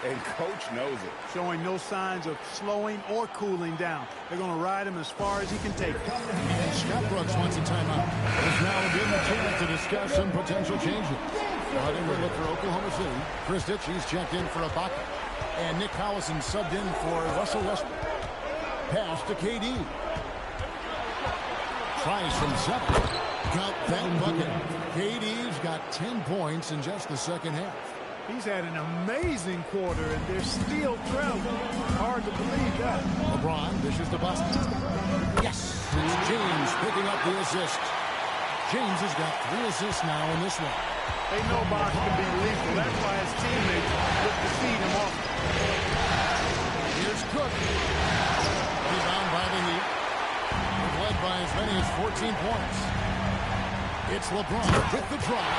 and coach knows it. Showing no signs of slowing or cooling down. They're going to ride him as far as he can take it. And Scott Brooks wants a timeout. Is now given a chance to discuss some potential changes. Starting with look for Oklahoma City. Chris Ditchie's checked in for Ibaka. And Nick Collison subbed in for Russell Westbrook. Pass to KD. Tries from 7. Count that bucket. KD's got 10 points in just the second half. He's had an amazing quarter, and they're still trailing. Hard to believe that. LeBron dishes to Boston. Yes! It's James picking up the assist. James has got 3 assists now in this one. They know Bosh can be lethal. That's why his teammates look to feed him off. Here's Cook. Rebound by the Heat. They've led by as many as 14 points. It's LeBron with the drive.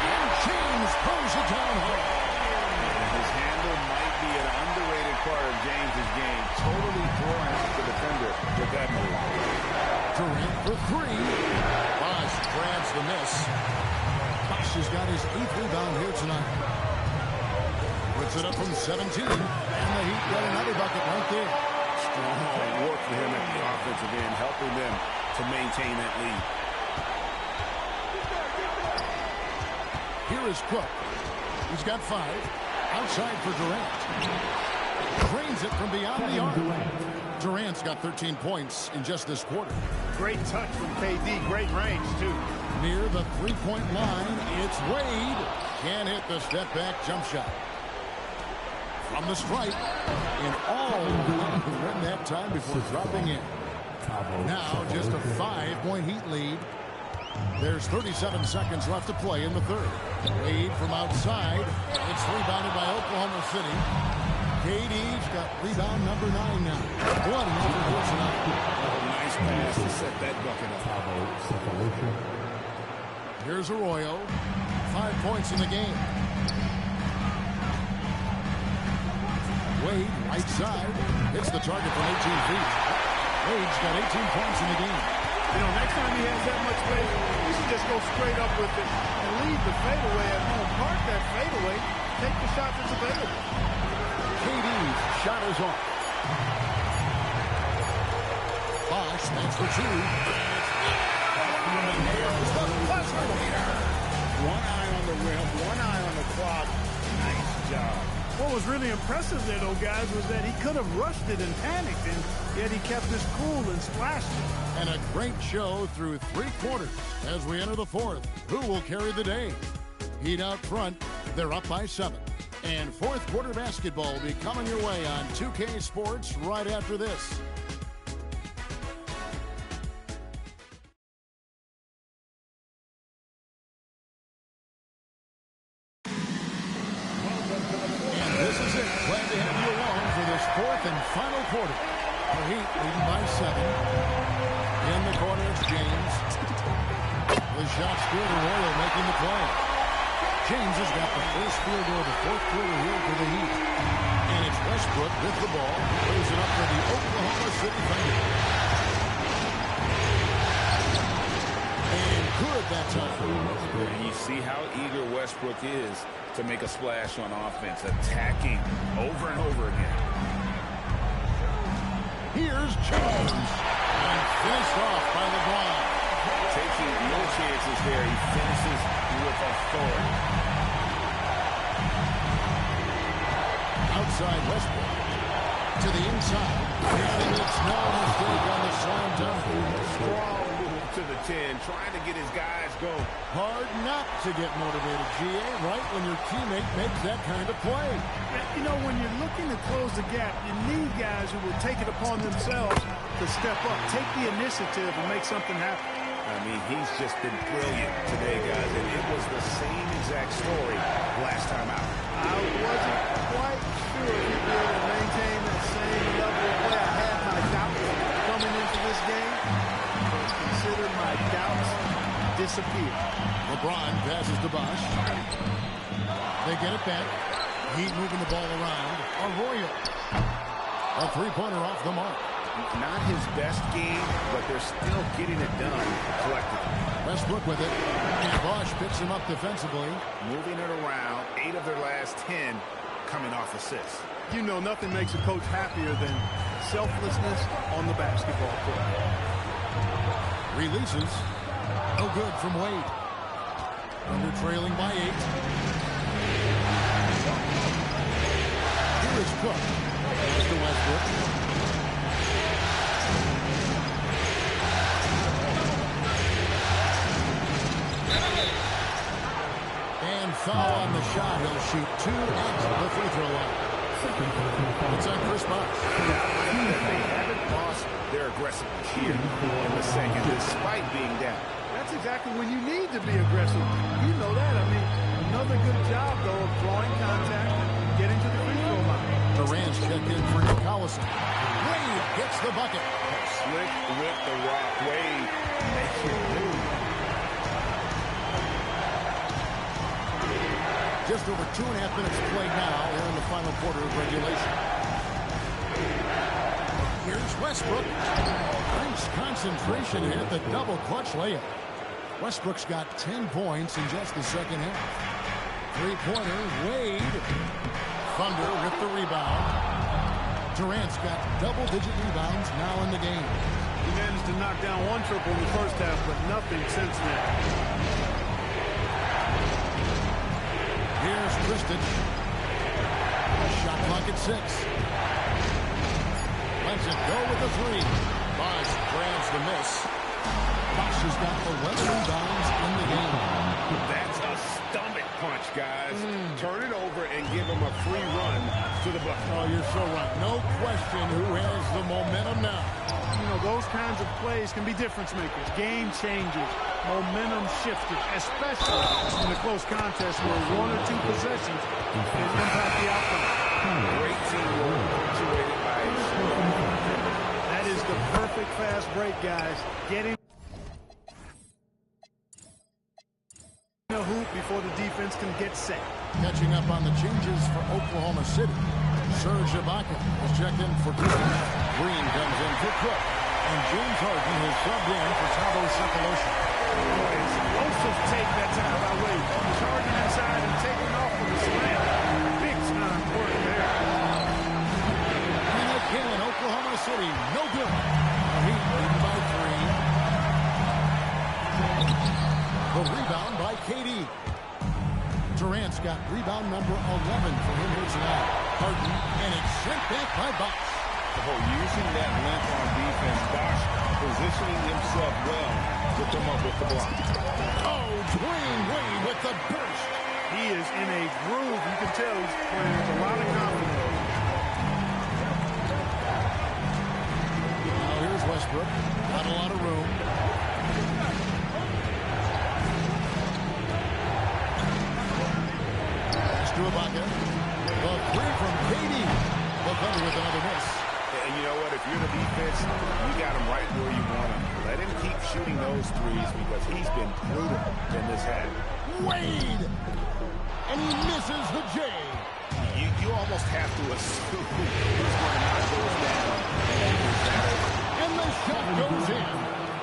And James pulls it down hard. His handle might be an underrated part of James's game. Totally throwing off the defender with that move. Durant for 3. Bosh grabs the miss. Bosh has got his 8th rebound here tonight. Puts it up from 17. And the Heat got another bucket right there. Strong work for him at the offensive end, helping them to maintain that lead. Here is Cook. He's got 5. Outside for Durant. Drains it from beyond the arc. Durant's got 13 points in just this quarter. Great touch from KD. Great range, too. Near the three-point line, it's Wade. Can't hit the step-back jump shot. From the stripe. In all, win that time before dropping in. Now just a 5-point Heat lead. There's 37 seconds left to play in the third. Wade from outside. It's rebounded by Oklahoma City. KD's got rebound number 9 now. One over here tonight. Nice pass to set that bucket up. Here's Arroyo. 5 points in the game. Wade, right side. Hits the target from 18 feet. Wade's got 18 points in the game. You know, next time he has that much space, he should just go straight up with it and leave the fadeaway at home. Park that fadeaway. Take the shot that's available. KD's shot is off. Bosh, that's for 2. One eye on the rim, one eye on the clock. Nice job. What was really impressive there, though, guys, was that he could have rushed it and panicked, and yet he kept his cool and splashed it. And a great show through 3 quarters as we enter the 4th. Who will carry the day? Heat out front. They're up by 7. And 4th quarter basketball will be coming your way on 2K Sports right after this. And this is it. Glad to have you along for this 4th and final quarter. The Heat leading by 7. In the corner, it's James. The shot's good. Arroyo making the play. James has got the first field goal of the 4th quarter here for the Heat. And it's Westbrook with the ball. Plays it up for the Oklahoma City Thunder. And good that time. And you see how eager Westbrook is to make a splash on offense, attacking over and over again. Here's James. And finished off by LeBron. Taking no chances there. He finishes with authority. Outside Westbrook. To the inside. And it's no mistake on the slam dunk. Strong move to the 10, trying to get his guys going. Hard not to get motivated, GA, right when your teammate makes that kind of play. You know, when you're looking to close the gap, you need guys who will take it upon themselves to step up, take the initiative, and make something happen. I mean, he's just been brilliant today, guys, and it was the same exact story last time out. I wasn't quite sure if he'd be able to maintain that same level of play. I had my doubts coming into this game, but consider my doubts disappear. LeBron passes to Bosh. They get it back. Heat moving the ball around. Arroyo. A three-pointer off the mark. Not his best game, but they're still getting it done collectively. Westbrook with it. And Bosh picks him up defensively. Moving it around. 8 of their last 10 coming off assists. You know, nothing makes a coach happier than selflessness on the basketball court. Releases. No good from Wade. Under trailing by 8. Here is Cook. Pass to Westbrook. And foul on the shot. He'll shoot 2 at the free throw line. It's on Chris Bosh. They haven't lost their aggressiveness here in the second, despite being down. That's exactly when you need to be aggressive. You know that. I mean, another good job, though, of drawing contact and getting to the free throw line. Durant's checked in for Nick Collison. Wade gets the bucket. Slick with the rock. Wade makes it move. Just over 2.5 minutes played now here in the final quarter of regulation. Here's Westbrook. Nice concentration here at the double clutch layup. Westbrook's got 10 points in just the second half. Three-pointer, Wade. Thunder with the rebound. Durant's got double-digit rebounds now in the game. He managed to knock down one triple in the first half, but nothing since then. Here's Kristich. Shot clock at 6. Lets it go with the 3. Bosh grabs the miss. Bosh has got 11 rebounds in the game. That's a stomach punch, guys. Turn it over and give him a free run to the bucket. Oh, you're so right. No question who has the momentum now. You know, those kinds of plays can be difference makers, game changers, momentum shifters, especially in a close contest where 1 or 2 possessions can impact the outcome. Great teamwork punctuated by a score. That is the perfect fast break, guys. Getting a hoop before the defense can get set. Catching up on the changes for Oklahoma City. Serge Ibaka has checked in for Green. Green comes in for Cook. And James Harden has subbed in for Thabo Sefolosha. Explosive take that time by Wade. Charging inside and taking off with a slam. Big time work there. And again, Oklahoma City, no good. Heat leading by 3. The rebound by KD. Durant's got rebound number 11 for him here tonight. Harden, and it's sent back by Bosh. Using that length on defense, Bosh positioning himself well to come up with the block. Oh, Dwayne Wade with the burst. He is in a groove. You can tell he's playing with a lot of confidence. Now here's Westbrook. Not a lot of room. Ibaka. The 3 from KD. The Thunder with another miss. And you know what? If you're the defense, you got him right where you want him. Let him keep shooting those threes because he's been brutal in this half. Wade! And he misses the J. You almost have to assume he's going to knock those down. And the shot goes in.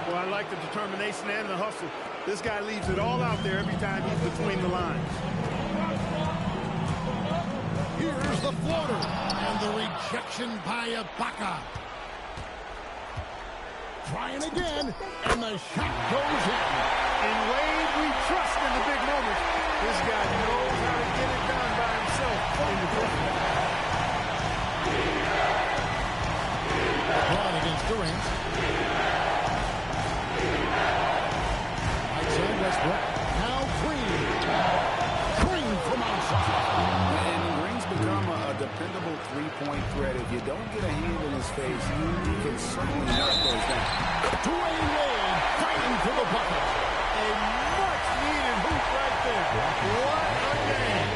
Well, I like the determination and the hustle. This guy leaves it all out there every time he's between the lines. Here's the floater. And the rejection by Ibaka. Trying again. And the shot goes in. In Wade, we trust in the big moments. This guy knows how to get it done by himself in the clutch. LeBron against Durant. Right side Westbrook. Now Green. Green from outside. And Green's become a dependable three-point threat. If you don't get a hand in his face, he can certainly knock those down. Dwayne Wade fighting for the bucket. A much-needed hoop right there. What a game.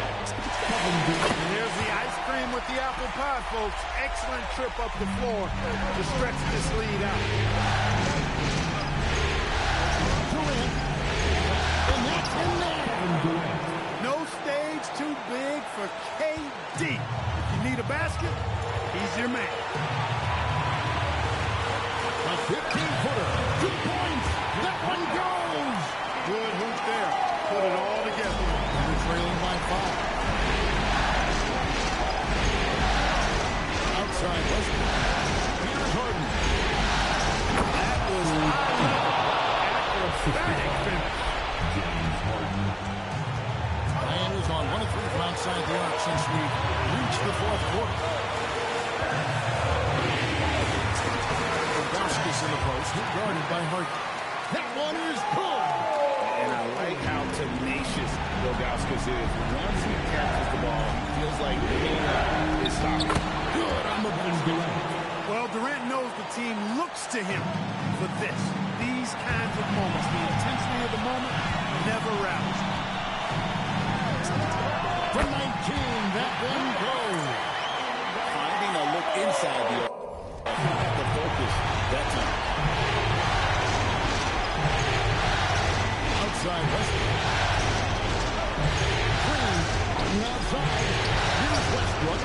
And there's the ice cream with the apple pie, folks. Excellent trip up the floor to stretch this lead out. Durant. And that's in there. No stage too big for KD. If you need a basket, he's your man. A 15-footer. 2 points. That one goes. Good hoop there. Put it all together. And they're trailing by 5. reached the fourth quarter. Bobrovsky's in the post, guarded by Hart. That one is good. And I like how tenacious Ilgauskas is. Once he catches the ball, he feels like the game is stopping. Good on the basket. Well, Durant knows the team looks to him for this. These kinds of moments, the intensity of the moment, never rallies. From 19, that one goes. Finding a look inside the focus that time. Outside Westbrook. Green on the outside. Here's Westbrook.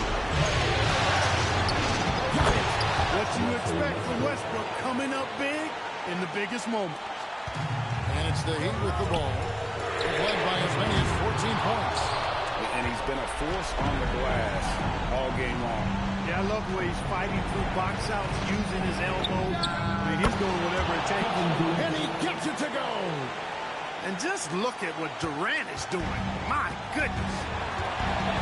Got it. What you expect from Westbrook coming up big in the biggest moment. And it's the Heat with the ball. Led by as many as 14 points. And he's been a force on the glass all game long. Yeah, I love the way he's fighting through box outs, using his elbow. I mean, he's doing whatever it takes. And he gets it to go. And just look at what Durant is doing. My goodness.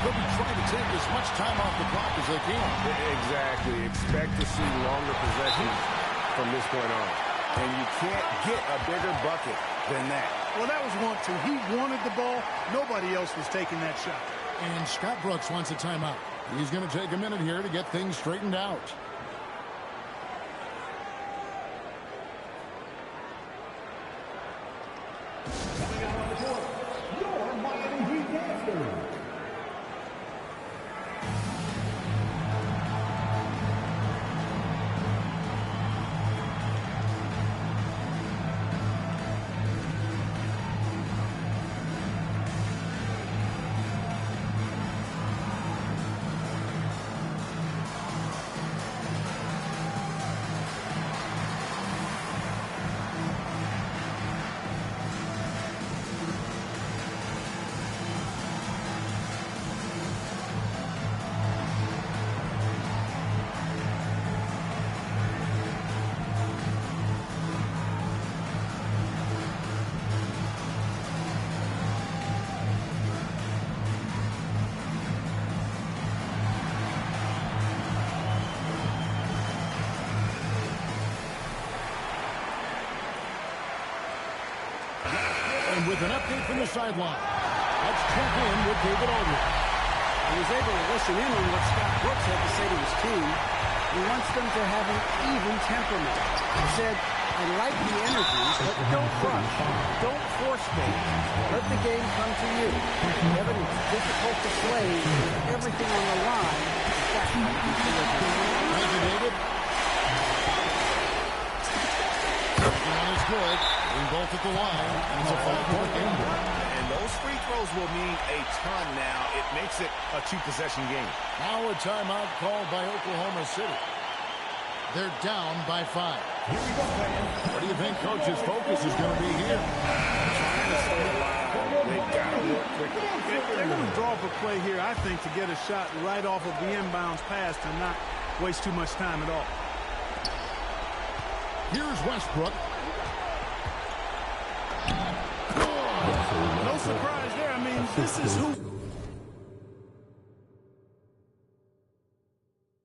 They'll be trying to take as much time off the clock as they can. Exactly. Expect to see longer possessions from this point on. And you can't get a bigger bucket than that. Well, that was 1-2. He wanted the ball. Nobody else was taking that shot. And Scott Brooks wants a timeout. He's going to take a minute here to get things straightened out. Coming out on the court, your Miami Heat Masters. And with an update from the sideline, let's check in with David Aldridge. He was able to listen in on what Scott Brooks had to say to his team. He wants them to have an even temperament. He said, I like the energy, but don't rush. Don't force things. Let the game come to you. Kevin, it's difficult to play with everything on the line. Thank you, David. One is good. Being both at the line, and it's a 5-point game. And those free throws will mean a ton now. It makes it a 2-possession game. Now a timeout called by Oklahoma City. They're down by 5. Here we go, man. What do you think Coach's focus is going to be here? Trying to stay alive. They've got to work quickly. They're going to draw up a play here, I think, to get a shot right off of the inbounds pass and not waste too much time at all. Here's Westbrook. No surprise there. I mean, this is who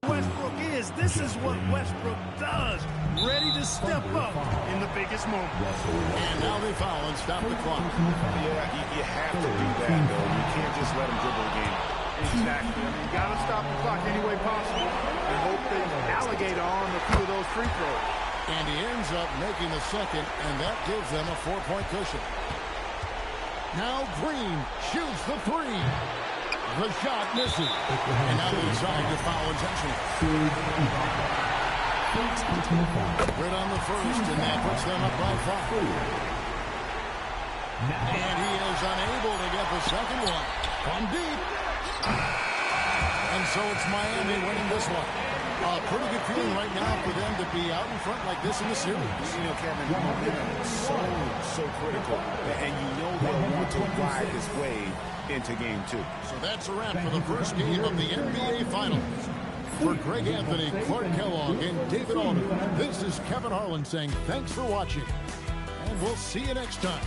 Westbrook is. This is what Westbrook does. Ready to step up in the biggest moment. And now they foul and stop the clock. Yeah, you have to do that, though. You can't just let them dribble the game. Exactly. I mean, you got to stop the clock any way possible and hope they alligator on a few of those free throws. And he ends up making the second, and that gives them a 4-point cushion. Now Green shoots the 3. The shot misses. And now they decide to foul intentionally. Right on the first, and that puts them up by 5. And he is unable to get the second one. From deep. And so it's Miami winning this one. Pretty good feeling right now for them to be out in front like this in the series. You know, Kevin, momentum is so critical. And you know they'll want to ride this wave into game 2. So that's a wrap for the first game of the NBA Finals. For Greg Anthony, Clark Kellogg, and David Aldridge, this is Kevin Harlan saying thanks for watching. And we'll see you next time.